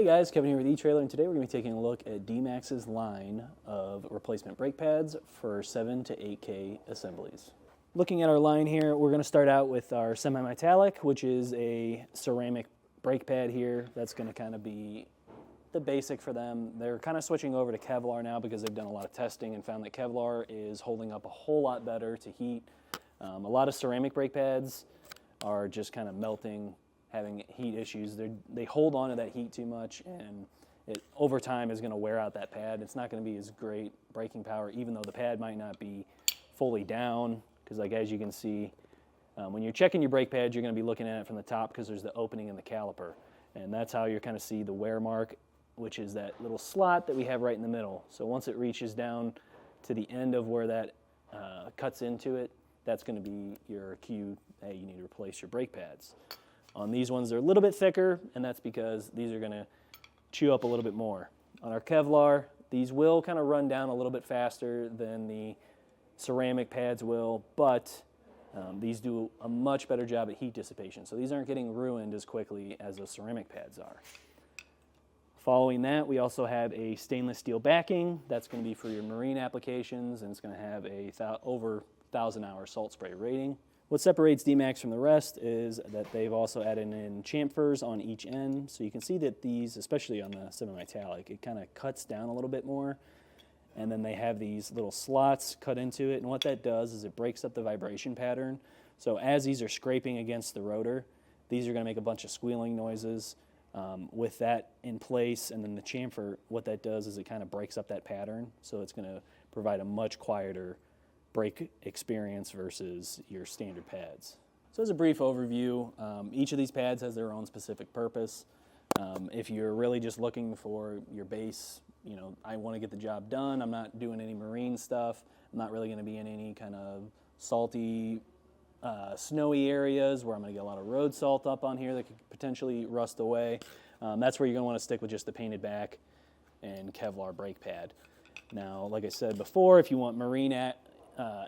Hey guys, Kevin here with eTrailer, and today we're going to be taking a look at DeeMaxx's line of replacement brake pads for 7 to 8K assemblies. Looking at our line here, we're going to start out with our semi-metallic, which is a ceramic brake pad here. That's going to kind of be the basic for them. They're kind of switching over to Kevlar now because they've done a lot of testing and found that Kevlar is holding up a whole lot better to heat. A lot of ceramic brake pads are just kind of melting, having heat issues. They hold on to that heat too much, and it over time is going to wear out that pad. It's not going to be as great braking power, even though the pad might not be fully down, because like as you can see, when you're checking your brake pads, you're going to be looking at it from the top because there's the opening in the caliper, and that's how you're kind of see the wear mark, which is that little slot that we have right in the middle. So once it reaches down to the end of where that cuts into it, that's going to be your cue, hey, you need to replace your brake pads. On these ones, they're a little bit thicker, and that's because these are going to chew up a little bit more. On our Kevlar, these will kind of run down a little bit faster than the ceramic pads will, but these do a much better job at heat dissipation. So these aren't getting ruined as quickly as those ceramic pads are. Following that, we also have a stainless steel backing. That's going to be for your marine applications, and it's going to have a over 1,000-hour salt spray rating. What separates DeeMaxx from the rest is that they've also added in chamfers on each end. So you can see that these, especially on the semi-metallic, it kind of cuts down a little bit more. And then they have these little slots cut into it. And what that does is it breaks up the vibration pattern. So as these are scraping against the rotor, these are going to make a bunch of squealing noises. With that in place, and then the chamfer, what that does is it kind of breaks up that pattern. So it's going to provide a much quieter brake experience versus your standard pads. So as a brief overview, each of these pads has their own specific purpose. If you're really just looking for your base, you know, I want to get the job done, I'm not doing any marine stuff, I'm not really going to be in any kind of salty, snowy areas where I'm going to get a lot of road salt up on here that could potentially rust away. That's where you're going to want to stick with just the painted back and Kevlar brake pad. Now, like I said before, if you want marine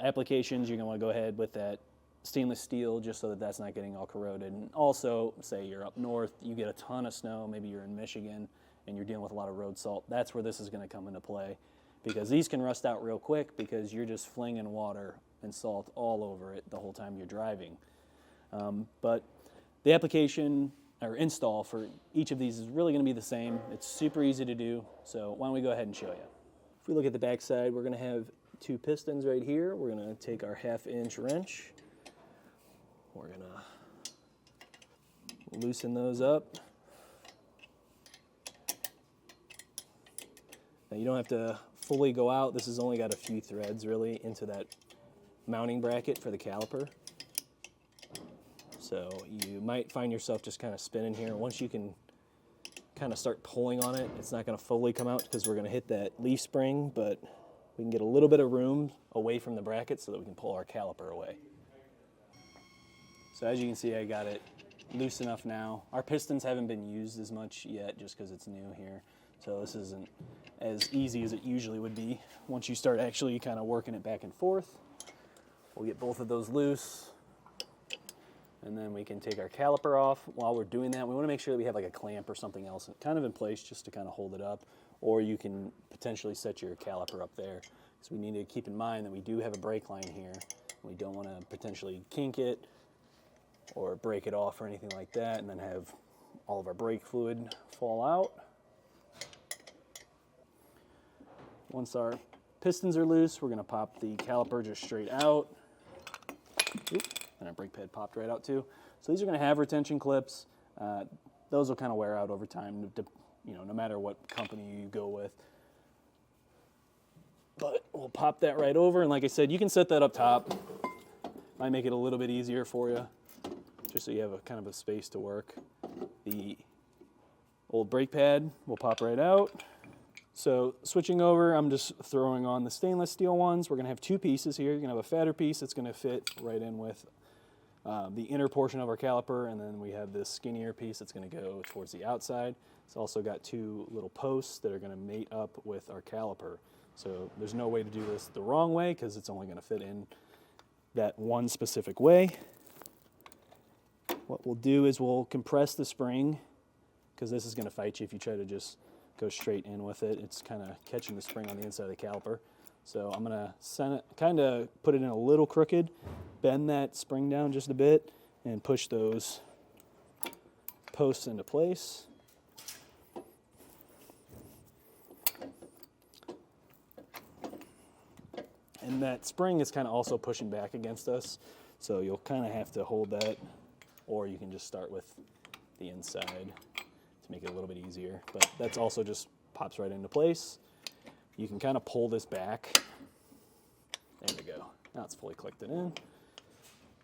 applications, you're going to want to go ahead with that stainless steel just so that that's not getting all corroded. And also, say you're up north, you get a ton of snow, maybe you're in Michigan and you're dealing with a lot of road salt, that's where this is going to come into play, because these can rust out real quick because you're just flinging water and salt all over it the whole time you're driving. But the application or install for each of these is really going to be the same. It's super easy to do, so why don't we go ahead and show you. If we look at the back side, we're going to have two pistons right here. We're going to take our 1/2-inch wrench. We're going to loosen those up. Now you don't have to fully go out. This has only got a few threads really into that mounting bracket for the caliper. So you might find yourself just kind of spinning here. Once you can kind of start pulling on it, it's not going to fully come out because we're going to hit that leaf spring, but we can get a little bit of room away from the bracket so that we can pull our caliper away. So as you can see, I got it loose enough now. Our pistons haven't been used as much yet just because it's new here. So this isn't as easy as it usually would be. Once you start actually kind of working it back and forth, we'll get both of those loose. And then we can take our caliper off. While we're doing that, we want to make sure that we have like a clamp or something else kind of in place just to kind of hold it up. Or you can potentially set your caliper up there. So we need to keep in mind that we do have a brake line here. We don't want to potentially kink it or break it off or anything like that and then have all of our brake fluid fall out. Once our pistons are loose, we're going to pop the caliper just straight out. Oop. And our brake pad popped right out too. So these are going to have retention clips. Those will kind of wear out over time, you know, no matter what company you go with. But we'll pop that right over, and like I said, you can set that up top. Might make it a little bit easier for you, just so you have a kind of a space to work. The old brake pad will pop right out. So switching over, I'm just throwing on the stainless steel ones. We're going to have two pieces here. You're going to have a fatter piece that's going to fit right in with the inner portion of our caliper, and then we have this skinnier piece that's going to go towards the outside. It's also got two little posts that are going to mate up with our caliper. So there's no way to do this the wrong way because it's only going to fit in that one specific way. What we'll do is we'll compress the spring because this is going to fight you if you try to just go straight in with it. It's kind of catching the spring on the inside of the caliper. So I'm going to kind of put it in a little crooked, bend that spring down just a bit, and push those posts into place. And that spring is kind of also pushing back against us, so you'll kind of have to hold that, or you can just start with the inside to make it a little bit easier. But that's also just pops right into place. You can kind of pull this back. There we go. Now it's fully clicked it in.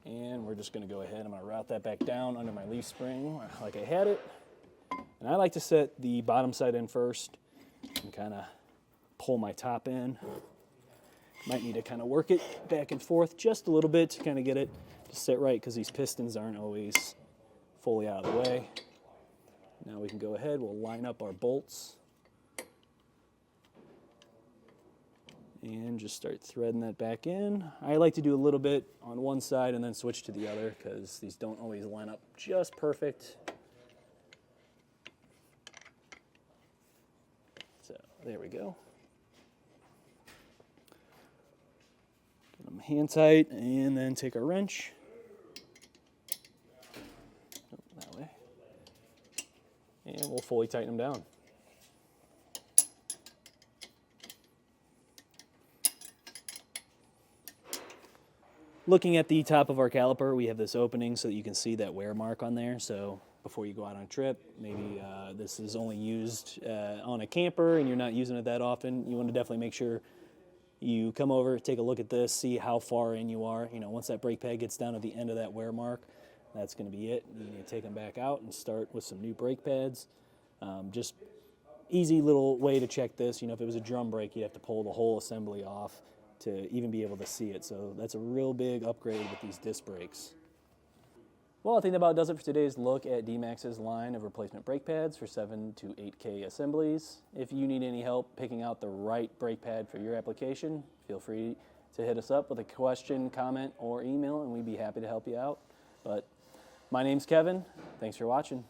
And we're just going to go ahead. I'm going to route that back down under my leaf spring like I had it. And I like to set the bottom side in first and kind of pull my top in. Might need to kind of work it back and forth just a little bit to kind of get it to sit right, because these pistons aren't always fully out of the way. Now we can go ahead, we'll line up our bolts and just start threading that back in. I like to do a little bit on one side and then switch to the other, because these don't always line up just perfect. So there we go. Get them hand tight, and then take our wrench. That way. And we'll fully tighten them down. Looking at the top of our caliper, we have this opening so that you can see that wear mark on there. So before you go out on a trip, maybe this is only used on a camper and you're not using it that often, you want to definitely make sure you come over, take a look at this, see how far in you are. You know, once that brake pad gets down at the end of that wear mark, that's going to be it. You need to take them back out and start with some new brake pads. Just easy little way to check this. You know, if it was a drum brake, you'd have to pull the whole assembly off to even be able to see it. So that's a real big upgrade with these disc brakes. Well, I think that about does it for today's look at DeeMaxx's line of replacement brake pads for 7 to 8K assemblies. If you need any help picking out the right brake pad for your application, feel free to hit us up with a question, comment, or email, and we'd be happy to help you out. But my name's Kevin. Thanks for watching.